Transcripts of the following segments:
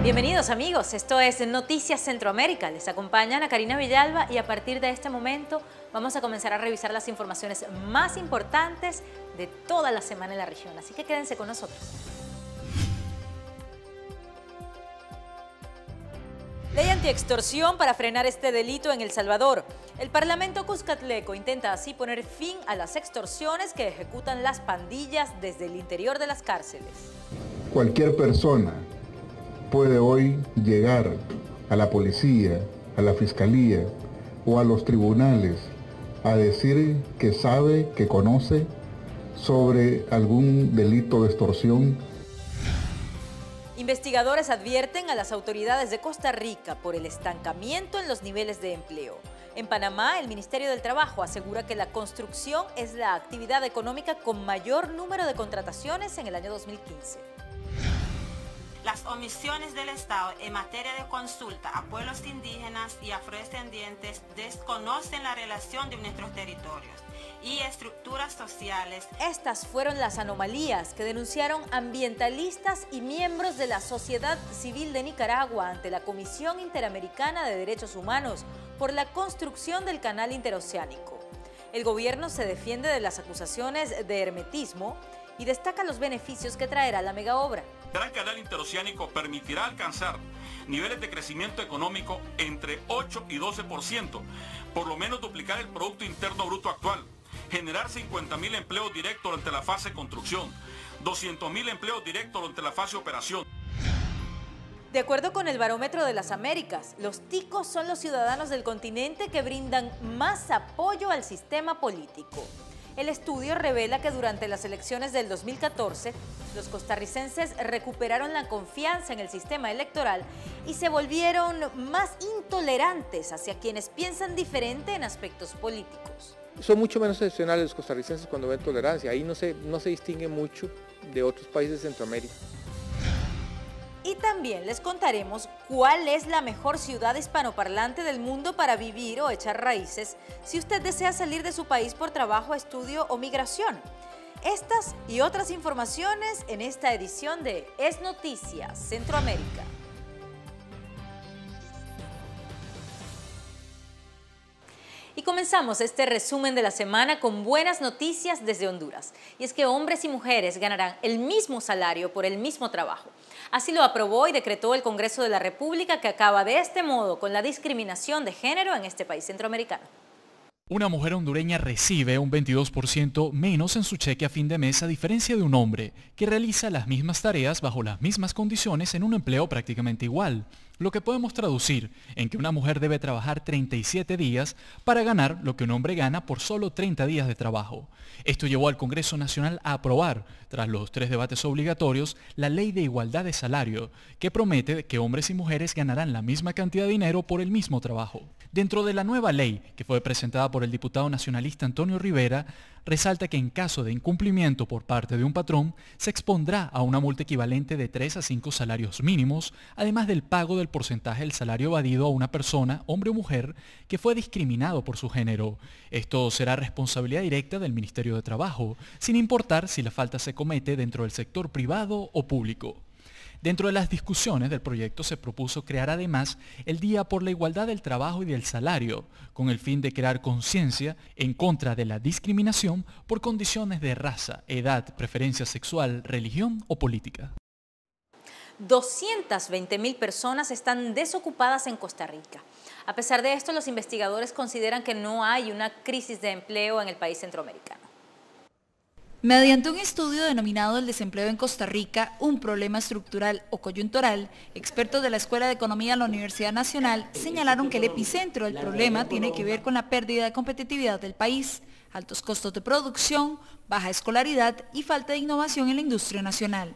Bienvenidos amigos, esto es Noticias Centroamérica. Les acompaña Ana Karina Villalba y a partir de este momento vamos a comenzar a revisar las informaciones más importantes de toda la semana en la región. Así que quédense con nosotros. Ley antiextorsión para frenar este delito en El Salvador. El Parlamento Cuscatleco intenta así poner fin a las extorsiones que ejecutan las pandillas desde el interior de las cárceles. Cualquier persona puede hoy llegar a la policía, a la fiscalía o a los tribunales a decir que sabe, que conoce sobre algún delito de extorsión. Investigadores advierten a las autoridades de Costa Rica por el estancamiento en los niveles de empleo. En Panamá, el Ministerio del Trabajo asegura que la construcción es la actividad económica con mayor número de contrataciones en el año 2015. Las omisiones del Estado en materia de consulta a pueblos indígenas y afrodescendientes desconocen la relación de nuestros territorios y estructuras sociales. Estas fueron las anomalías que denunciaron ambientalistas y miembros de la sociedad civil de Nicaragua ante la Comisión Interamericana de Derechos Humanos por la construcción del canal interoceánico. El gobierno se defiende de las acusaciones de hermetismo y destaca los beneficios que traerá la megaobra. El Gran Canal Interoceánico permitirá alcanzar niveles de crecimiento económico entre 8 y 12%, por lo menos duplicar el Producto Interno Bruto actual, generar 50.000 empleos directos durante la fase de construcción, 200.000 empleos directos durante la fase de operación. De acuerdo con el Barómetro de las Américas, los ticos son los ciudadanos del continente que brindan más apoyo al sistema político. El estudio revela que durante las elecciones del 2014, los costarricenses recuperaron la confianza en el sistema electoral y se volvieron más intolerantes hacia quienes piensan diferente en aspectos políticos. Son mucho menos excepcionales los costarricenses cuando ven tolerancia. Ahí no se distingue mucho de otros países de Centroamérica. Y también les contaremos cuál es la mejor ciudad hispanoparlante del mundo para vivir o echar raíces si usted desea salir de su país por trabajo, estudio o migración. Estas y otras informaciones en esta edición de Es Noticias Centroamérica. Y comenzamos este resumen de la semana con buenas noticias desde Honduras. Y es que hombres y mujeres ganarán el mismo salario por el mismo trabajo. Así lo aprobó y decretó el Congreso de la República, que acaba de este modo con la discriminación de género en este país centroamericano. Una mujer hondureña recibe un 22% menos en su cheque a fin de mes, a diferencia de un hombre que realiza las mismas tareas bajo las mismas condiciones en un empleo prácticamente igual, lo que podemos traducir en que una mujer debe trabajar 37 días para ganar lo que un hombre gana por solo 30 días de trabajo. Esto llevó al Congreso Nacional a aprobar, tras los 3 debates obligatorios, la Ley de Igualdad de Salario, que promete que hombres y mujeres ganarán la misma cantidad de dinero por el mismo trabajo. Dentro de la nueva ley, que fue presentada por el diputado nacionalista Antonio Rivera, resalta que en caso de incumplimiento por parte de un patrón, se expondrá a una multa equivalente de 3 a 5 salarios mínimos, además del pago del porcentaje del salario evadido a una persona, hombre o mujer, que fue discriminado por su género. Esto será responsabilidad directa del Ministerio de Trabajo, sin importar si la falta se comete dentro del sector privado o público. Dentro de las discusiones del proyecto se propuso crear además el Día por la Igualdad del Trabajo y del Salario, con el fin de crear conciencia en contra de la discriminación por condiciones de raza, edad, preferencia sexual, religión o política. 220.000 personas están desocupadas en Costa Rica. A pesar de esto, los investigadores consideran que no hay una crisis de empleo en el país centroamericano. Mediante un estudio denominado El desempleo en Costa Rica, un problema estructural o coyuntural, expertos de la Escuela de Economía de la Universidad Nacional señalaron que el epicentro del problema tiene que ver con la pérdida de competitividad del país, altos costos de producción, baja escolaridad y falta de innovación en la industria nacional.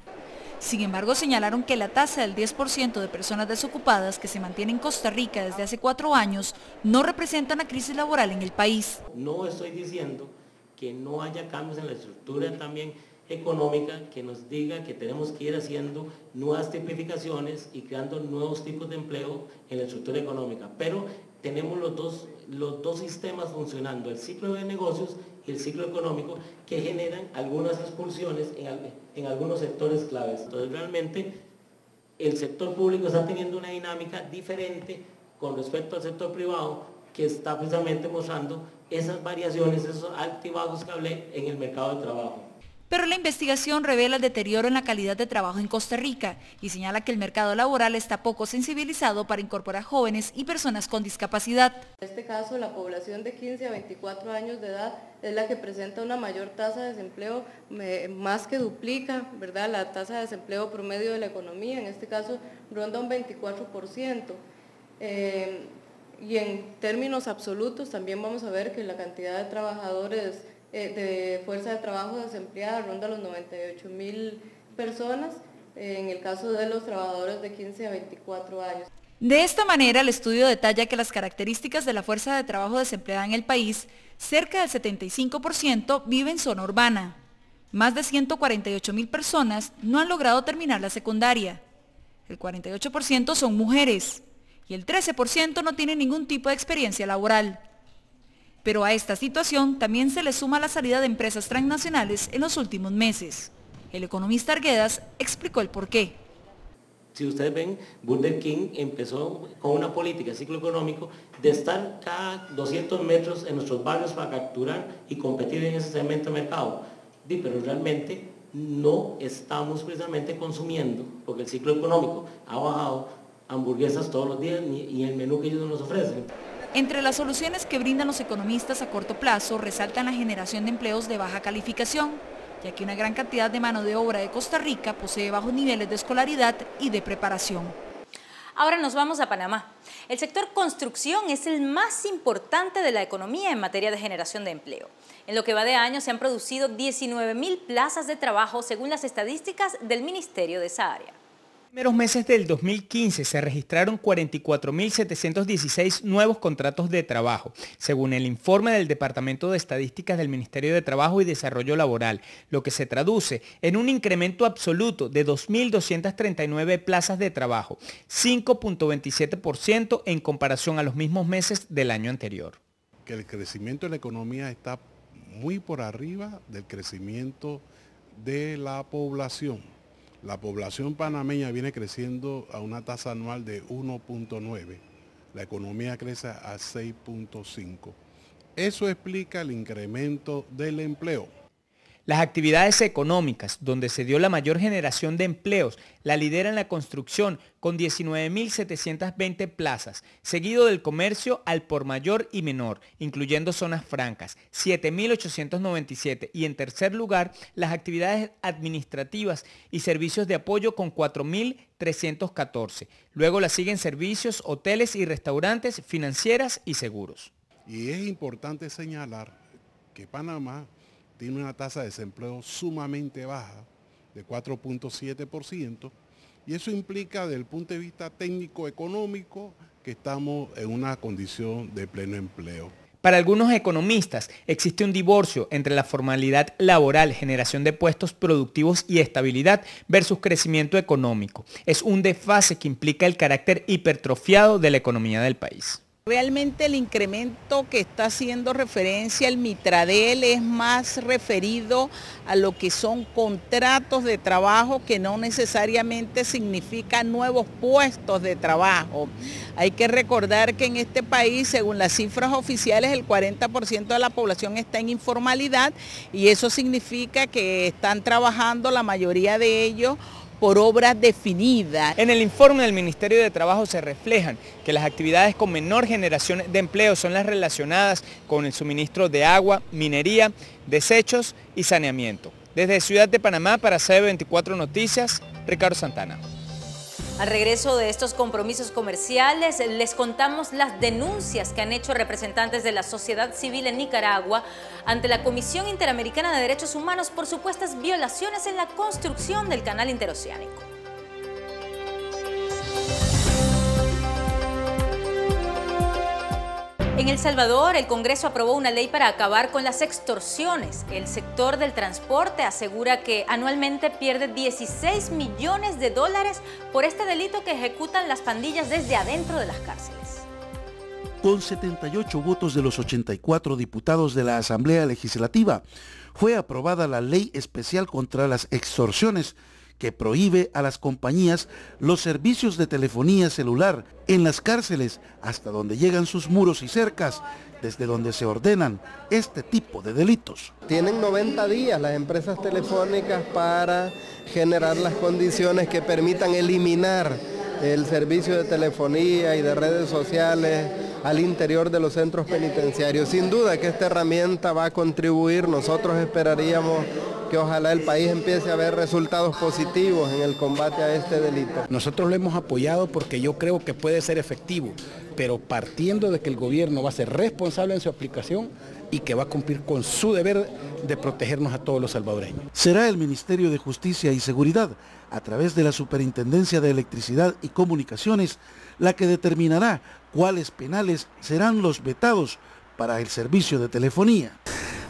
Sin embargo, señalaron que la tasa del 10% de personas desocupadas que se mantiene en Costa Rica desde hace 4 años no representa una crisis laboral en el país. No estoy diciendo que no haya cambios en la estructura también económica que nos diga que tenemos que ir haciendo nuevas tipificaciones y creando nuevos tipos de empleo en la estructura económica. Pero tenemos los dos sistemas funcionando, el ciclo de negocios y el ciclo económico, que generan algunas expulsiones en algunos sectores claves. Entonces realmente el sector público está teniendo una dinámica diferente con respecto al sector privado, que está precisamente mostrando esas variaciones, esos altibajos que hablé en el mercado de trabajo. Pero la investigación revela el deterioro en la calidad de trabajo en Costa Rica y señala que el mercado laboral está poco sensibilizado para incorporar jóvenes y personas con discapacidad. En este caso, la población de 15 a 24 años de edad es la que presenta una mayor tasa de desempleo, más que duplica, ¿verdad?, la tasa de desempleo promedio de la economía. En este caso, ronda un 24%. Y en términos absolutos también vamos a ver que la cantidad de trabajadores de fuerza de trabajo desempleada ronda los 98.000 personas, en el caso de los trabajadores de 15 a 24 años. De esta manera, el estudio detalla que las características de la fuerza de trabajo desempleada en el país, cerca del 75% vive en zona urbana. Más de 148.000 personas no han logrado terminar la secundaria. El 48% son mujeres y el 13% no tiene ningún tipo de experiencia laboral. Pero a esta situación también se le suma la salida de empresas transnacionales en los últimos meses. El economista Arguedas explicó el porqué. Si ustedes ven, Burger King empezó con una política de ciclo económico de estar cada 200 metros en nuestros barrios para capturar y competir en ese segmento de mercado. Pero realmente no estamos precisamente consumiendo, porque el ciclo económico ha bajado hamburguesas todos los días y el menú que ellos nos ofrecen. Entre las soluciones que brindan los economistas a corto plazo resaltan la generación de empleos de baja calificación, ya que una gran cantidad de mano de obra de Costa Rica posee bajos niveles de escolaridad y de preparación. Ahora nos vamos a Panamá. El sector construcción es el más importante de la economía en materia de generación de empleo. En lo que va de año se han producido 19.000 plazas de trabajo según las estadísticas del Ministerio de esa área. En los primeros meses del 2015 se registraron 44.716 nuevos contratos de trabajo, según el informe del Departamento de Estadísticas del Ministerio de Trabajo y Desarrollo Laboral, lo que se traduce en un incremento absoluto de 2.239 plazas de trabajo, 5.27% en comparación a los mismos meses del año anterior. Que el crecimiento de la economía está muy por arriba del crecimiento de la población. La población panameña viene creciendo a una tasa anual de 1.9. La economía crece a 6.5. Eso explica el incremento del empleo. Las actividades económicas, donde se dio la mayor generación de empleos, la lideran la construcción con 19.720 plazas, seguido del comercio al por mayor y menor, incluyendo zonas francas, 7.897 y en tercer lugar las actividades administrativas y servicios de apoyo con 4.314. Luego las siguen servicios, hoteles y restaurantes, financieras y seguros. Y es importante señalar que Panamá tiene una tasa de desempleo sumamente baja, de 4.7%, y eso implica desde el punto de vista técnico-económico que estamos en una condición de pleno empleo. Para algunos economistas existe un divorcio entre la formalidad laboral, generación de puestos productivos y estabilidad versus crecimiento económico. Es un desfase que implica el carácter hipertrofiado de la economía del país. Realmente el incremento que está haciendo referencia el Mitradel es más referido a lo que son contratos de trabajo que no necesariamente significan nuevos puestos de trabajo. Hay que recordar que en este país, según las cifras oficiales, el 40% de la población está en informalidad y eso significa que están trabajando la mayoría de ellos por obras definidas. En el informe del Ministerio de Trabajo se reflejan que las actividades con menor generación de empleo son las relacionadas con el suministro de agua, minería, desechos y saneamiento. Desde Ciudad de Panamá para CB24 Noticias, Ricardo Santana. Al regreso de estos compromisos comerciales, les contamos las denuncias que han hecho representantes de la sociedad civil en Nicaragua ante la Comisión Interamericana de Derechos Humanos por supuestas violaciones en la construcción del canal interoceánico. En El Salvador, el Congreso aprobó una ley para acabar con las extorsiones. El sector del transporte asegura que anualmente pierde 16 millones de dólares por este delito que ejecutan las pandillas desde adentro de las cárceles. Con 78 votos de los 84 diputados de la Asamblea Legislativa, fue aprobada la Ley Especial contra las Extorsiones, que prohíbe a las compañías los servicios de telefonía celular en las cárceles hasta donde llegan sus muros y cercas, desde donde se ordenan este tipo de delitos. Tienen 90 días las empresas telefónicas para generar las condiciones que permitan eliminar el servicio de telefonía y de redes sociales al interior de los centros penitenciarios. Sin duda que esta herramienta va a contribuir. Nosotros esperaríamos que ojalá el país empiece a ver resultados positivos en el combate a este delito. Nosotros lo hemos apoyado porque yo creo que puede ser efectivo, pero partiendo de que el gobierno va a ser responsable en su aplicación y que va a cumplir con su deber de protegernos a todos los salvadoreños. Será el Ministerio de Justicia y Seguridad, a través de la Superintendencia de Electricidad y Comunicaciones, la que determinará cuáles penales serán los vetados para el servicio de telefonía.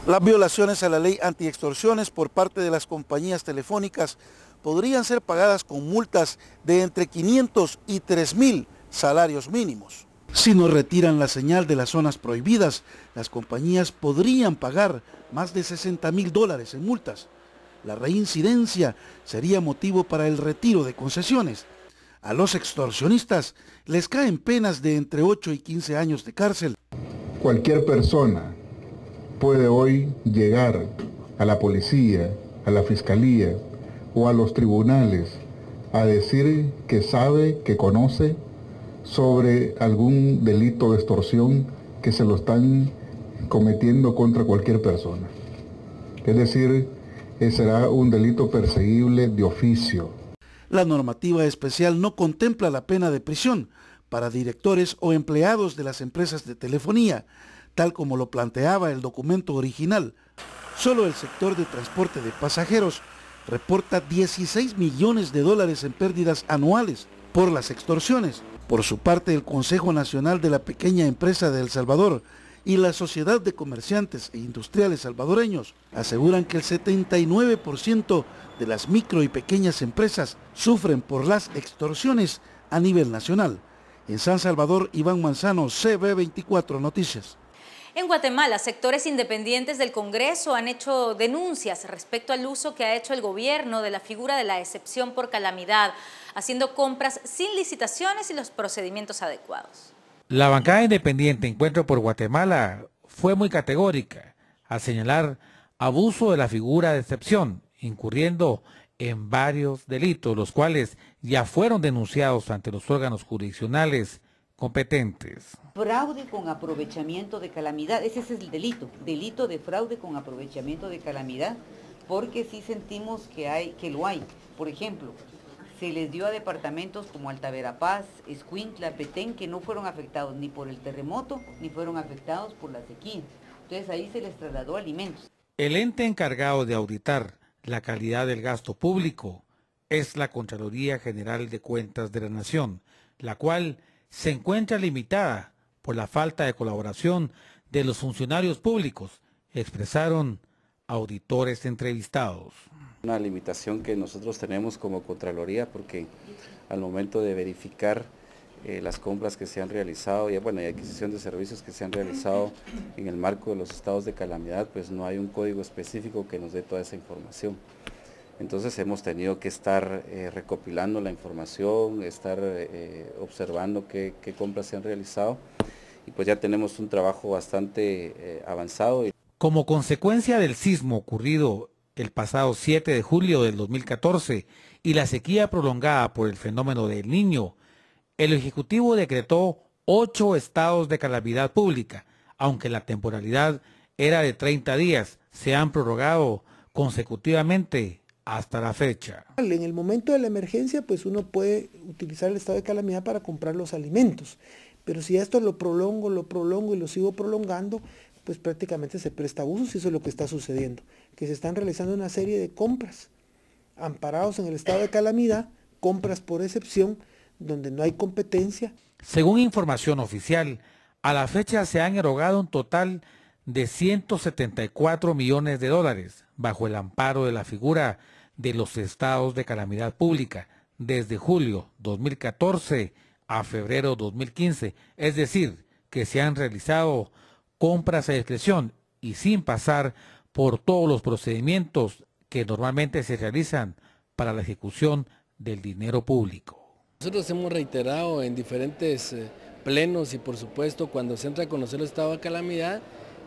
Las violaciones a la ley antiextorsiones por parte de las compañías telefónicas podrían ser pagadas con multas de entre 500 y 3.000 salarios mínimos. Si no retiran la señal de las zonas prohibidas, las compañías podrían pagar más de $60.000 en multas. La reincidencia sería motivo para el retiro de concesiones. A los extorsionistas les caen penas de entre 8 y 15 años de cárcel. Cualquier persona puede hoy llegar a la policía, a la fiscalía o a los tribunales a decir que sabe, que conoce sobre algún delito de extorsión que se lo están cometiendo contra cualquier persona. Es decir, será un delito perseguible de oficio. La normativa especial no contempla la pena de prisión para directores o empleados de las empresas de telefonía, tal como lo planteaba el documento original. Solo el sector de transporte de pasajeros reporta $16 millones en pérdidas anuales por las extorsiones. Por su parte, el Consejo Nacional de la Pequeña Empresa de El Salvador y la Sociedad de Comerciantes e Industriales Salvadoreños aseguran que el 79% de las micro y pequeñas empresas sufren por las extorsiones a nivel nacional. En San Salvador, Iván Manzano, CB24 Noticias. En Guatemala, sectores independientes del Congreso han hecho denuncias respecto al uso que ha hecho el gobierno de la figura de la excepción por calamidad, haciendo compras sin licitaciones y los procedimientos adecuados. La bancada independiente Encuentro por Guatemala fue muy categórica al señalar abuso de la figura de excepción, incurriendo en varios delitos, los cuales ya fueron denunciados ante los órganos jurisdiccionales competentes. Fraude con aprovechamiento de calamidad, ese es el delito de fraude con aprovechamiento de calamidad, porque sí sentimos que lo hay. Por ejemplo, se les dio a departamentos como Alta Verapaz, Escuintla, Petén, que no fueron afectados ni por el terremoto, ni fueron afectados por la sequía. Entonces ahí se les trasladó alimentos. El ente encargado de auditar la calidad del gasto público es la Contraloría General de Cuentas de la Nación, la cual se encuentra limitada por la falta de colaboración de los funcionarios públicos, expresaron auditores entrevistados. Una limitación que nosotros tenemos como Contraloría, porque al momento de verificar las compras que se han realizado y adquisición de servicios que se han realizado en el marco de los estados de calamidad, pues no hay un código específico que nos dé toda esa información. Entonces hemos tenido que estar recopilando la información, estar observando qué compras se han realizado, y pues ya tenemos un trabajo bastante avanzado. Como consecuencia del sismo ocurrido el pasado 7 de julio del 2014 y la sequía prolongada por el fenómeno del Niño, el Ejecutivo decretó 8 estados de calamidad pública, aunque la temporalidad era de 30 días, se han prorrogado consecutivamente hasta la fecha. En el momento de la emergencia, pues uno puede utilizar el estado de calamidad para comprar los alimentos, pero si esto lo prolongo y lo sigo prolongando, pues prácticamente se presta abusos, y eso es lo que está sucediendo, que se están realizando una serie de compras amparados en el estado de calamidad, compras por excepción, donde no hay competencia. Según información oficial, a la fecha se han erogado un total de $174 millones bajo el amparo de la figura de los estados de calamidad pública desde julio 2014 a febrero 2015, es decir, que se han realizado compras a discreción y sin pasar por todos los procedimientos que normalmente se realizan para la ejecución del dinero público. Nosotros hemos reiterado en diferentes plenos y por supuesto cuando se entra a conocer el estado de calamidad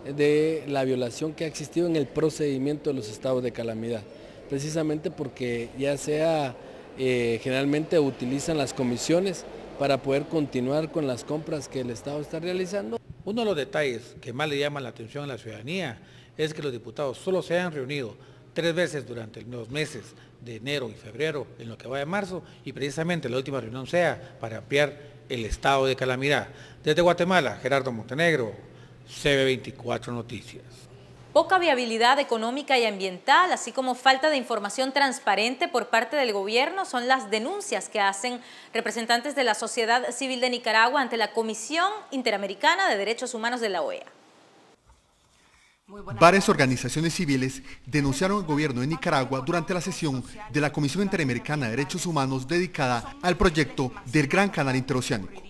de la violación que ha existido en el procedimiento de los estados de calamidad, precisamente porque ya sea generalmente utilizan las comisiones para poder continuar con las compras que el Estado está realizando. Uno de los detalles que más le llama la atención a la ciudadanía es que los diputados solo se han reunido 3 veces durante los meses de enero y febrero en lo que va de marzo y precisamente la última reunión sea para ampliar el estado de calamidad. Desde Guatemala, Gerardo Montenegro, CB24 Noticias. Poca viabilidad económica y ambiental, así como falta de información transparente por parte del gobierno son las denuncias que hacen representantes de la sociedad civil de Nicaragua ante la Comisión Interamericana de Derechos Humanos de la OEA. Varias organizaciones civiles denunciaron al gobierno de Nicaragua durante la sesión de la Comisión Interamericana de Derechos Humanos dedicada al proyecto del Gran Canal Interoceánico.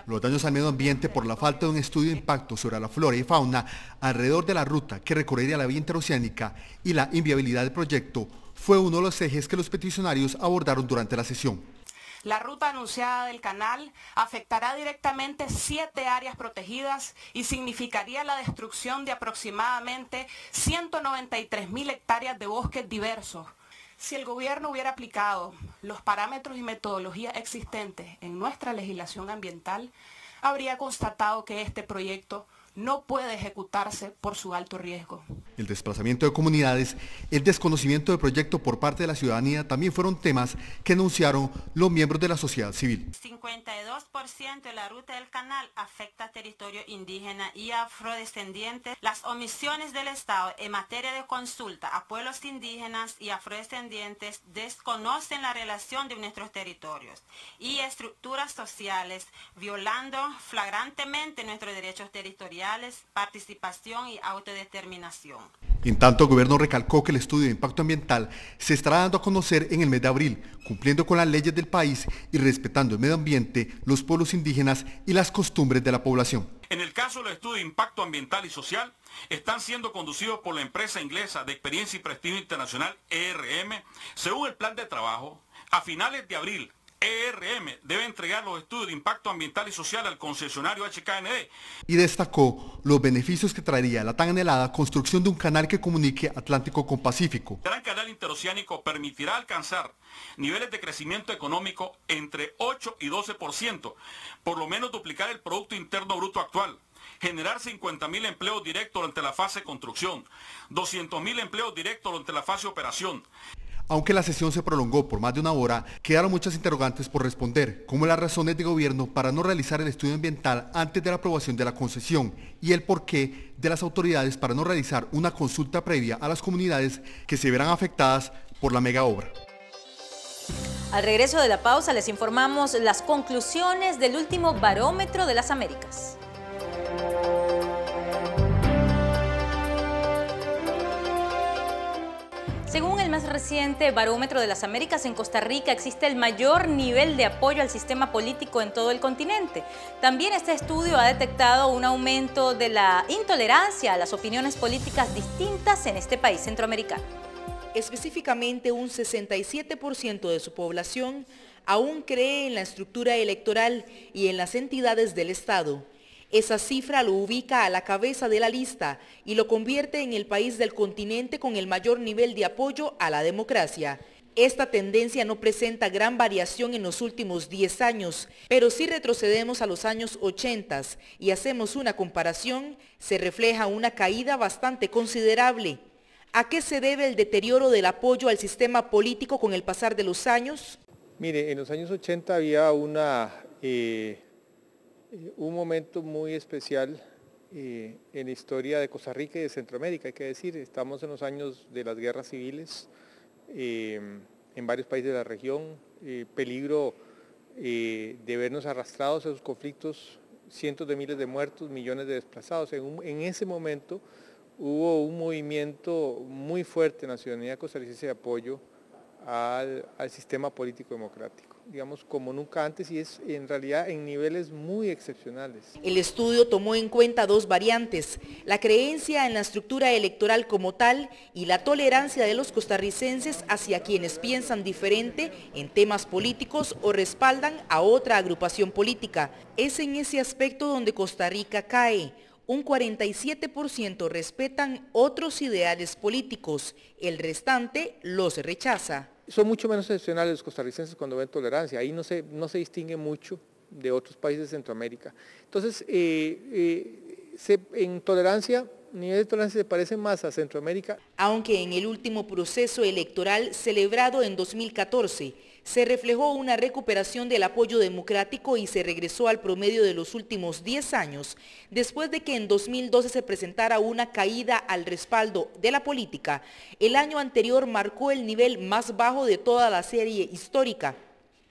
Los daños al medio ambiente por la falta de un estudio de impacto sobre la flora y fauna alrededor de la ruta que recorrería la vía interoceánica y la inviabilidad del proyecto fue uno de los ejes que los peticionarios abordaron durante la sesión. La ruta anunciada del canal afectará directamente 7 áreas protegidas y significaría la destrucción de aproximadamente 193.000 hectáreas de bosques diversos. Si el gobierno hubiera aplicado los parámetros y metodologías existentes en nuestra legislación ambiental, habría constatado que este proyecto no puede ejecutarse por su alto riesgo. El desplazamiento de comunidades, el desconocimiento del proyecto por parte de la ciudadanía también fueron temas que enunciaron los miembros de la sociedad civil. 52% de la ruta del canal afecta a territorio indígena y afrodescendientes. Las omisiones del Estado en materia de consulta a pueblos indígenas y afrodescendientes desconocen la relación de nuestros territorios y estructuras sociales, violando flagrantemente nuestros derechos territoriales, participación y autodeterminación. En tanto, el gobierno recalcó que el estudio de impacto ambiental se estará dando a conocer en el mes de abril, cumpliendo con las leyes del país y respetando el medio ambiente, los pueblos indígenas y las costumbres de la población. En el caso del estudio de impacto ambiental y social, están siendo conducidos por la empresa inglesa de experiencia y prestigio internacional ERM. Según el plan de trabajo, a finales de abril, ERM debe entregar los estudios de impacto ambiental y social al concesionario HKND. Y destacó los beneficios que traería la tan anhelada construcción de un canal que comunique Atlántico con Pacífico. El Gran Canal Interoceánico permitirá alcanzar niveles de crecimiento económico entre 8 y 12%, por lo menos duplicar el Producto Interno Bruto actual, generar 50.000 empleos directos durante la fase de construcción, 200.000 empleos directos durante la fase de operación. Aunque la sesión se prolongó por más de una hora, quedaron muchas interrogantes por responder, como las razones de gobierno para no realizar el estudio ambiental antes de la aprobación de la concesión y el porqué de las autoridades para no realizar una consulta previa a las comunidades que se verán afectadas por la mega obra. Al regreso de la pausa les informamos las conclusiones del último Barómetro de las Américas. Según el más reciente Barómetro de las Américas, en Costa Rica existe el mayor nivel de apoyo al sistema político en todo el continente. También este estudio ha detectado un aumento de la intolerancia a las opiniones políticas distintas en este país centroamericano. Específicamente, un 67% de su población aún cree en la estructura electoral y en las entidades del Estado. Esa cifra lo ubica a la cabeza de la lista y lo convierte en el país del continente con el mayor nivel de apoyo a la democracia. Esta tendencia no presenta gran variación en los últimos 10 años, pero si retrocedemos a los años 80 y hacemos una comparación, se refleja una caída bastante considerable. ¿A qué se debe el deterioro del apoyo al sistema político con el pasar de los años? Mire, en los años 80 había un momento muy especial en la historia de Costa Rica y de Centroamérica, hay que decir. Estamos en los años de las guerras civiles en varios países de la región, peligro de vernos arrastrados a esos conflictos, cientos de miles de muertos, millones de desplazados. En ese momento hubo un movimiento muy fuerte en la ciudadanía costarricense de apoyo al sistema político democrático. digamos, como nunca antes y es en realidad en niveles muy excepcionales. El estudio tomó en cuenta dos variantes, la creencia en la estructura electoral como tal y la tolerancia de los costarricenses hacia quienes piensan diferente en temas políticos o respaldan a otra agrupación política. Es en ese aspecto donde Costa Rica cae. Un 47% respetan otros ideales políticos, el restante los rechaza. Son mucho menos excepcionales los costarricenses cuando ven tolerancia, ahí no se distingue mucho de otros países de Centroamérica. Entonces, en tolerancia, nivel de tolerancia se parece más a Centroamérica. Aunque en el último proceso electoral celebrado en 2014, se reflejó una recuperación del apoyo democrático y se regresó al promedio de los últimos 10 años, después de que en 2012 se presentara una caída al respaldo de la política. El año anterior marcó el nivel más bajo de toda la serie histórica.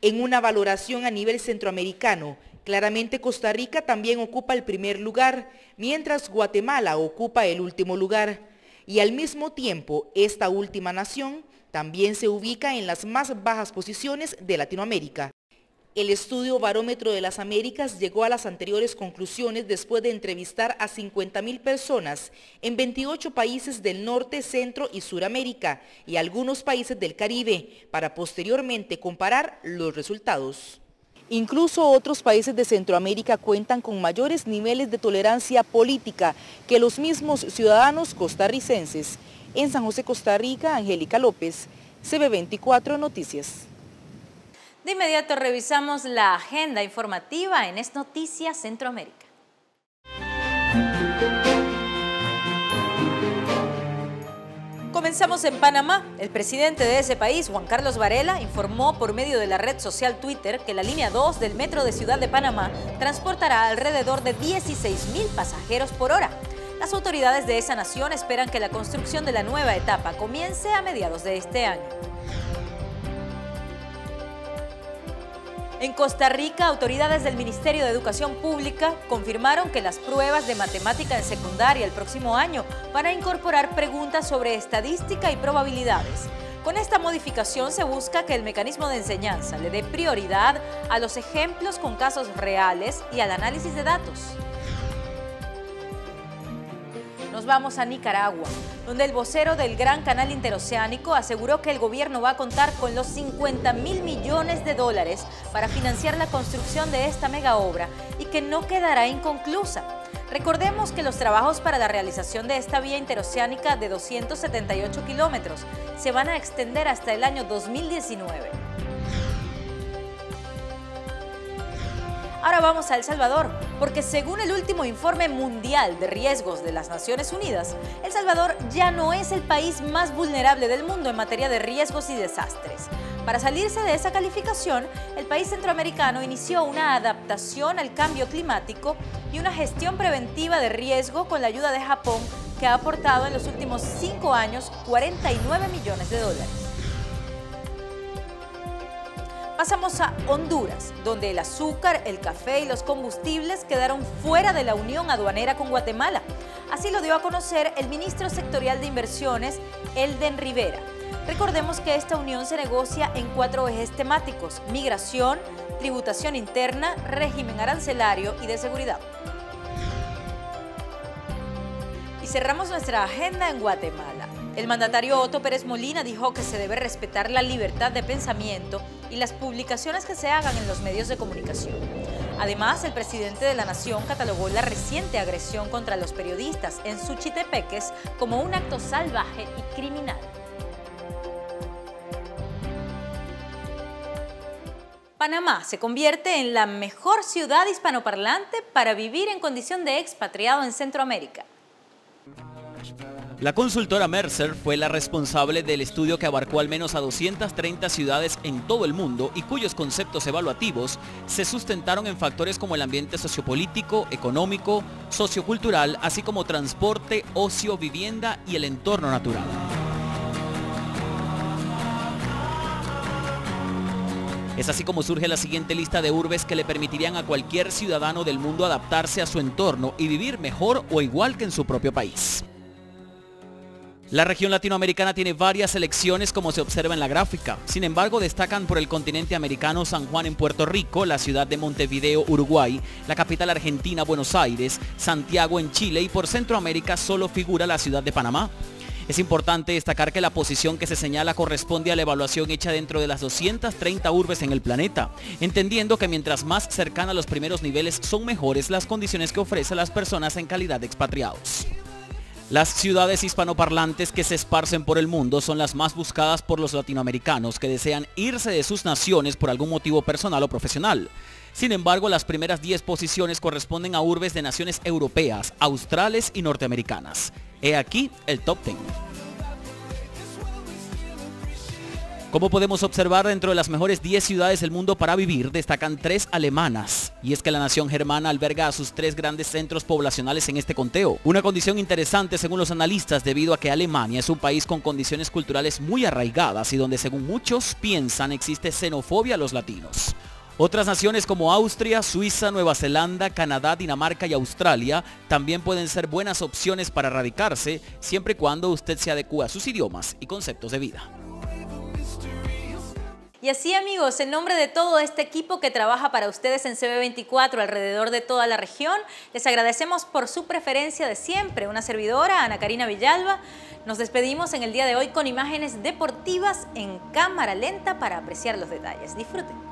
En una valoración a nivel centroamericano, claramente Costa Rica también ocupa el primer lugar, mientras Guatemala ocupa el último lugar. Y al mismo tiempo, esta última nación también se ubica en las más bajas posiciones de Latinoamérica. El estudio Barómetro de las Américas llegó a las anteriores conclusiones después de entrevistar a 50.000 personas en 28 países del norte, centro y suramérica y algunos países del Caribe, para posteriormente comparar los resultados. Incluso otros países de Centroamérica cuentan con mayores niveles de tolerancia política que los mismos ciudadanos costarricenses. En San José, Costa Rica, Angélica López, CB24 Noticias. De inmediato revisamos la agenda informativa en Es Noticias Centroamérica. Comenzamos en Panamá. El presidente de ese país, Juan Carlos Varela, informó por medio de la red social Twitter que la línea 2 del metro de Ciudad de Panamá transportará alrededor de 16.000 pasajeros por hora. Las autoridades de esa nación esperan que la construcción de la nueva etapa comience a mediados de este año. En Costa Rica, autoridades del Ministerio de Educación Pública confirmaron que las pruebas de matemática en secundaria el próximo año van a incorporar preguntas sobre estadística y probabilidades. Con esta modificación se busca que el mecanismo de enseñanza le dé prioridad a los ejemplos con casos reales y al análisis de datos. Nos vamos a Nicaragua, donde el vocero del Gran Canal Interoceánico aseguró que el gobierno va a contar con los 50.000 millones de dólares para financiar la construcción de esta mega obra y que no quedará inconclusa. Recordemos que los trabajos para la realización de esta vía interoceánica de 278 kilómetros se van a extender hasta el año 2019. Ahora vamos a El Salvador, porque según el último informe mundial de riesgos de las Naciones Unidas, El Salvador ya no es el país más vulnerable del mundo en materia de riesgos y desastres. Para salirse de esa calificación, el país centroamericano inició una adaptación al cambio climático y una gestión preventiva de riesgo con la ayuda de Japón, que ha aportado en los últimos 5 años 49 millones de dólares. Pasamos a Honduras, donde el azúcar, el café y los combustibles quedaron fuera de la unión aduanera con Guatemala. Así lo dio a conocer el ministro sectorial de Inversiones, Elden Rivera. Recordemos que esta unión se negocia en 4 ejes temáticos: migración, tributación interna, régimen arancelario y de seguridad. Y cerramos nuestra agenda en Guatemala. El mandatario Otto Pérez Molina dijo que se debe respetar la libertad de pensamiento y las publicaciones que se hagan en los medios de comunicación. Además, el presidente de la nación catalogó la reciente agresión contra los periodistas en Suchitepeques como un acto salvaje y criminal. Panamá se convierte en la mejor ciudad hispanoparlante para vivir en condición de expatriado en Centroamérica. La consultora Mercer fue la responsable del estudio que abarcó al menos a 230 ciudades en todo el mundo y cuyos conceptos evaluativos se sustentaron en factores como el ambiente sociopolítico, económico, sociocultural, así como transporte, ocio, vivienda y el entorno natural. Es así como surge la siguiente lista de urbes que le permitirían a cualquier ciudadano del mundo adaptarse a su entorno y vivir mejor o igual que en su propio país. La región latinoamericana tiene varias selecciones como se observa en la gráfica. Sin embargo, destacan por el continente americano San Juan en Puerto Rico, la ciudad de Montevideo, Uruguay, la capital argentina Buenos Aires, Santiago en Chile y por Centroamérica solo figura la ciudad de Panamá. Es importante destacar que la posición que se señala corresponde a la evaluación hecha dentro de las 230 urbes en el planeta, entendiendo que mientras más cercana a los primeros niveles son mejores las condiciones que ofrecen las personas en calidad de expatriados. Las ciudades hispanoparlantes que se esparcen por el mundo son las más buscadas por los latinoamericanos que desean irse de sus naciones por algún motivo personal o profesional. Sin embargo, las primeras 10 posiciones corresponden a urbes de naciones europeas, australes y norteamericanas. He aquí el top 10. Como podemos observar, dentro de las mejores 10 ciudades del mundo para vivir, destacan 3 alemanas. Y es que la nación germana alberga a sus 3 grandes centros poblacionales en este conteo. Una condición interesante según los analistas debido a que Alemania es un país con condiciones culturales muy arraigadas y donde según muchos piensan existe xenofobia a los latinos. Otras naciones como Austria, Suiza, Nueva Zelanda, Canadá, Dinamarca y Australia también pueden ser buenas opciones para radicarse siempre y cuando usted se adecue a sus idiomas y conceptos de vida. Y así, amigos, en nombre de todo este equipo que trabaja para ustedes en CB24 alrededor de toda la región, les agradecemos por su preferencia de siempre. Una servidora, Ana Karina Villalba. Nos despedimos en el día de hoy con imágenes deportivas en cámara lenta para apreciar los detalles. Disfruten.